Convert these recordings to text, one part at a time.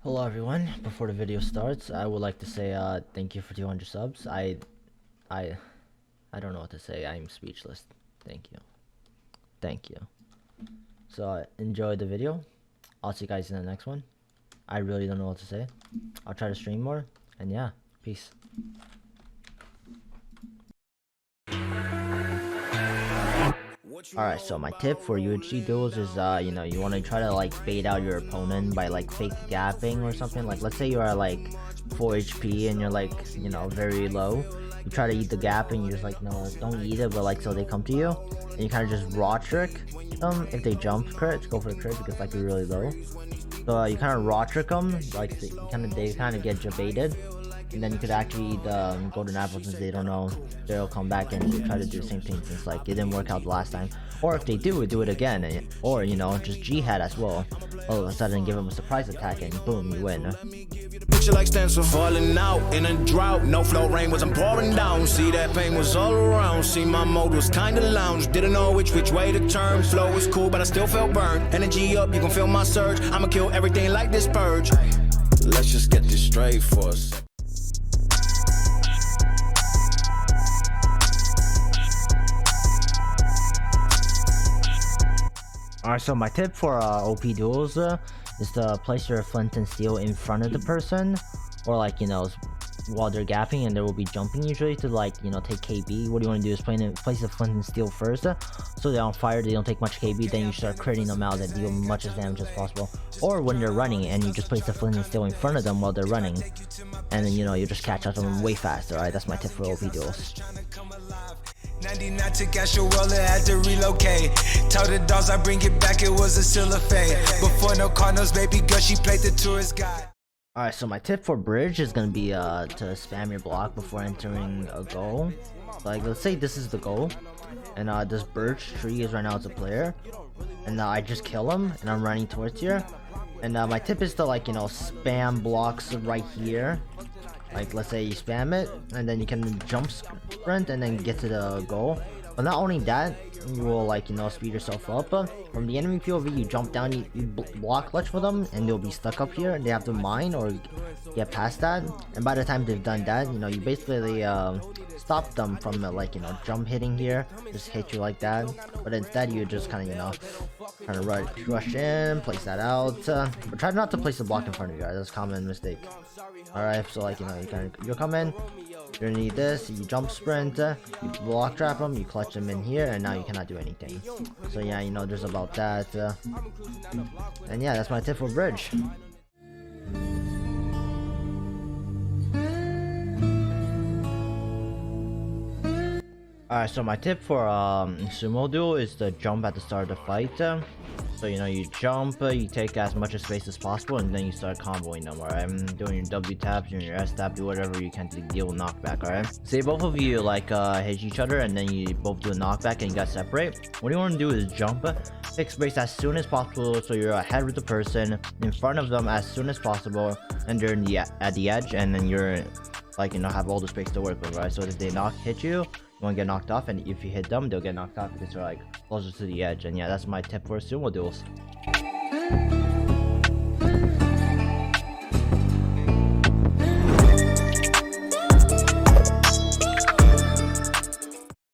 Hello everyone. Before the video starts, I would like to say thank you for 200 subs. I don't know what to say. I'm speechless. Thank you. Thank you. So enjoy the video. I'll see you guys in the next one. I really don't know what to say. I'll try to stream more, and yeah, peace. Alright, so my tip for UHC duels is you want to try to like bait out your opponent by like fake gapping or something. Like let's say you are like 4 HP and you're like very low. You try to eat the gap and you're just like, no, don't eat it, but like so they come to you and you kind of just raw trick them. If they jump crit, go for the crit because like you're really low. So you kind of raw trick them, like they kind of get baited. And then you could actually eat the golden apple since they don't know they'll come back and you try to do the same thing since like it didn't work out the last time. Or if they do it again, or just jihad as well. All of a sudden give them a surprise attack and boom, you win. Picture like stencil falling out in a drought. No flow rain wasn't pouring down. See that pain was all around. See my mode was kinda lounge. Didn't know which way to turn. Flow was cool but I still felt burned. Energy up, you can feel my surge. I'ma kill everything like this purge. Let's just get this straight for a sec. Alright, so my tip for OP duels is to place your flint and steel in front of the person, or like while they're gapping, and they will be jumping usually to like take KB. What you want to do is place the flint and steel first, so they're on fire, they don't take much KB. Then you start critting them out and deal much as damage as possible. Or when they're running and you just place the flint and steel in front of them while they're running, and then you just catch up to them way faster. Alright, that's my tip for OP duels. 99 took out your roller, had to relocate. Told the dogs I bring it back, it was a still a fade. Before no Cardinals, baby girl, she played the tourist guide. Alright, so my tip for bridge is gonna be to spam your block before entering a goal. Like let's say this is the goal, and this birch tree is right now as a player, and I just kill him and I'm running towards here. And my tip is to like spam blocks right here. Like let's say you spam it and then you can jump sprint and then get to the goal. But not only that, you will like speed yourself up. From the enemy POV, you jump down, you block clutch for them, and they'll be stuck up here and they have to mine or get past that. And by the time they've done that, you basically stop them from jump hitting here, just hit you like that. But instead you just kind of rush in, place that out, but try not to place the block in front of you. Right? That's a common mistake. Alright, so like you'll come in, you're gonna need this, you jump sprint, you block trap them, you clutch them in here, and now you cannot do anything. So yeah, there's about that, and yeah, that's my tip for bridge. Alright, so my tip for Sumo duel is to jump at the start of the fight. So you jump, you take as much space as possible, and then you start comboing them. Alright, I'm doing your W tap, doing your S tap, do whatever you can to deal with knockback. Alright, say both of you like hit each other, and then you both do a knockback, and you guys separate. What you want to do is jump, take space as soon as possible, so you're ahead with the person, in front of them as soon as possible, and they're at the edge, and then you're like have all the space to work with. Right, so if they hit you, you won't get knocked off, and if you hit them, they'll get knocked off because they're like closer to the edge. And yeah, that's my tip for Sumo duels.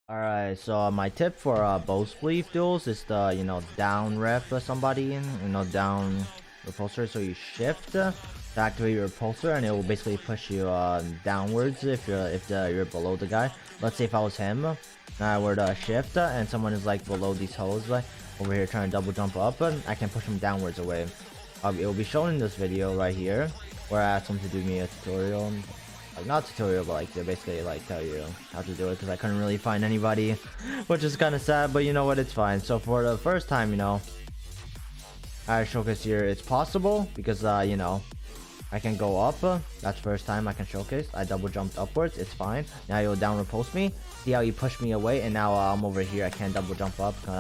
Alright, so my tip for both Spleef duels is to down rep somebody, down repulsor, so you shift to activate your repulsor, and it will basically push you downwards if you're below the guy. Let's say if I was him, and I were to shift, and someone is like below these holes, like over here trying to double jump up, I can push him downwards away. It will be shown in this video right here, where I asked him to do me a tutorial. Like not tutorial, but like they basically like tell you how to do it, because I couldn't really find anybody, which is kind of sad, but you know what, it's fine. So for the first time, I showcase here it's possible, because I can go up. That's first time I can showcase. I double jumped upwards, it's fine. Now you'll down repulse me, see how you push me away, and now I'm over here. I can't double jump up because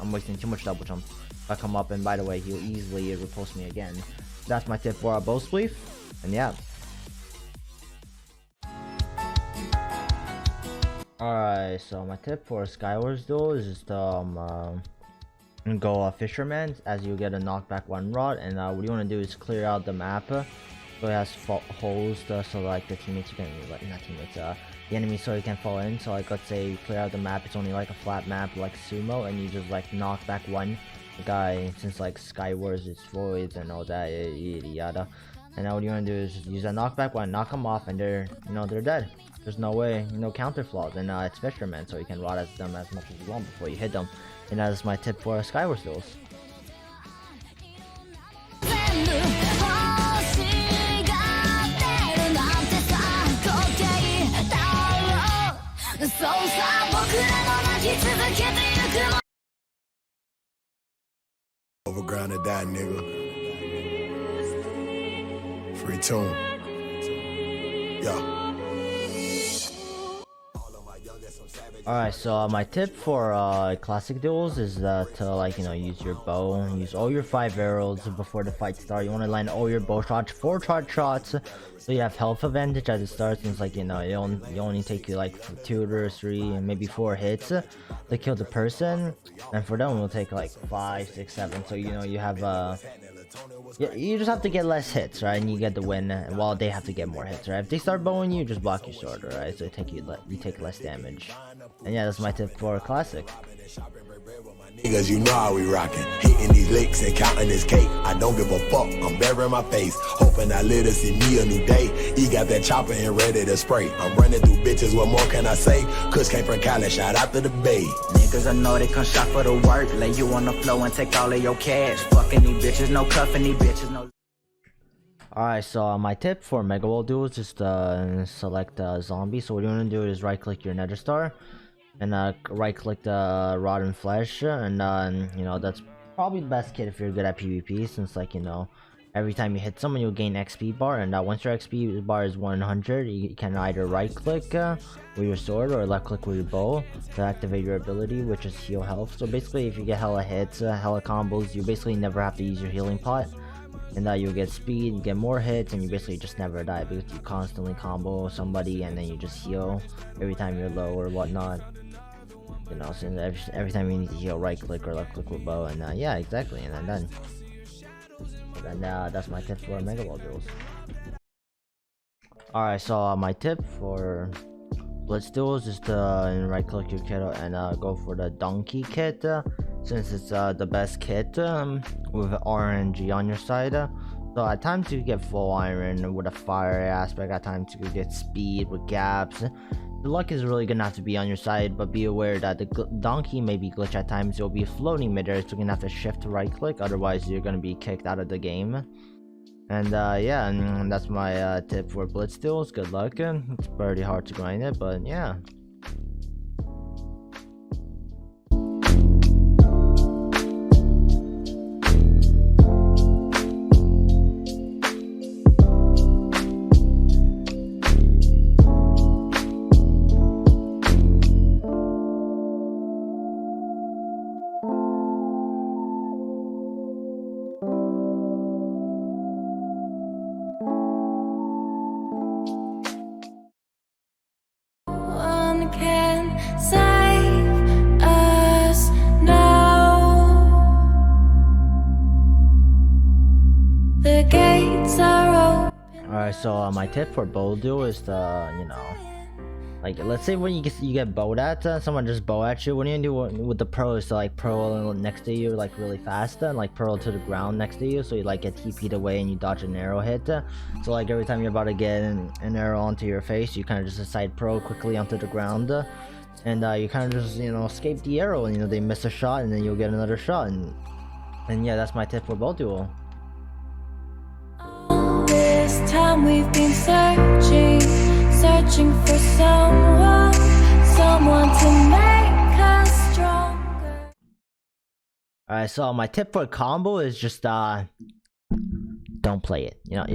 I'm wasting too much double jump. If I come up, and by the way, he'll easily repulse me again. That's my tip for bow Spleef, and yeah. Alright, so my tip for Skywars duel is just and go Fisherman, as you get a knockback 1 rod. And what you want to do is clear out the map, so it has holes so like the teammates you can, like, not teammates, the enemy, so you can fall in. So like, let's say you clear out the map, it's only like a flat map like Sumo, and you just like knock back 1 guy, since like Skywars is voids and all that, yada yada. And now what you want to do is just use that knockback 1, knock them off, and they're, you know, they're dead. There's no way, no counter flaws. And it's Fisherman, so you can rod at them as much as you want before you hit them. And that is my tip for Skywars duels. Overground to die, nigga. Free tune. Yeah. Alright, so my tip for classic duels is that to, like, you know, use your bow, use all your 5 arrows before the fight starts. You want to land all your bow shots, 4 charge shots, so you have health advantage as it starts. Since, like, you know, you only take you like 2 or 3 and maybe 4 hits to kill the person, and for them it will take like 5, 6, 7. So, you know, you have you just have to get less hits, right? And you get the win while they have to get more hits, right? If they start bowing you, just block your sword, right? So you take less damage. And yeah, that's my tip for classic. Niggas, you know how we rockin'. Hitting these licks and counting this cake. I don't give a fuck, I'm burying my face. Hoping I live to see me a new day. He got that chopper and ready to spray. I'm running through bitches, what more can I say? Kush came from Cali, shout out to the Bay. Niggas, I know they come shop for the work. Lay you on the floor and take all of your cash. Fucking these bitches, no cuffing these bitches, no. Alright, so my tip for Megawall duels is to select zombie. So what you want to do is right click your nether star and right click the rod and flesh, and you know, that's probably the best kit if you're good at PvP, since, like, you know, every time you hit someone you'll gain XP bar, and once your XP bar is 100, you can either right click with your sword or left click with your bow to activate your ability, which is heal health. So basically, if you get hella hits, hella combos, you basically never have to use your healing pot, and you'll get speed, you get more hits, and you basically just never die because you constantly combo somebody and then you just heal every time you're low or whatnot. You know, so every time you need to heal, right click or left click with bow, and yeah, exactly, and then done. And that's my tip for Megawall duels. Alright, so my tip for Blitz duels is to right click your kit and go for the donkey kit, since it's the best kit with RNG on your side. So at times you get full iron with a fire aspect, at times you get speed with gaps. The luck is really gonna have to be on your side, but be aware that the donkey may be glitch at times. You'll be floating midair, so you're gonna have to shift to right click, otherwise you're gonna be kicked out of the game. And yeah, and that's my tip for Blitz duels. Good luck. It's pretty hard to grind it, but yeah. Alright, so my tip for bow duel is to, you know, like, let's say when you get bowed at, someone just bow at you, what do you do with the pro is to, like, pro next to you, like, really fast, and like pro to the ground next to you, so you like get TP'd away and you dodge an arrow hit. So like every time you're about to get an arrow onto your face, you kind of just side pro quickly onto the ground, and you kind of just, you know, escape the arrow, and, you know, they miss a shot and then you'll get another shot, and yeah, that's my tip for bow duel. This time we've been searching for someone to make us stronger. Alright, so my tip for combo is just don't play it. You know,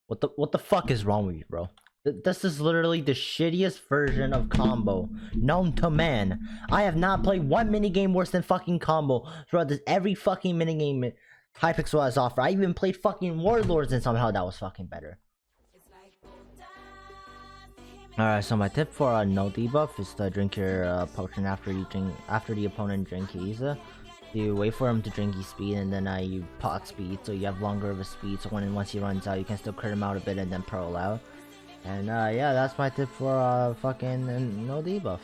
what the fuck is wrong with you, bro? This is literally the shittiest version of combo known to man. I have not played one minigame worse than fucking combo throughout every fucking minigame Hypixel has offered. I even played fucking Warlords and somehow that was fucking better. Alright, so my tip for no debuff is to drink your potion after the opponent drink his. You wait for him to drink his speed, and then you pot speed, so you have longer of a speed, so once he runs out, you can still crit him out a bit and then pearl out. And yeah, that's my tip for fucking no debuff.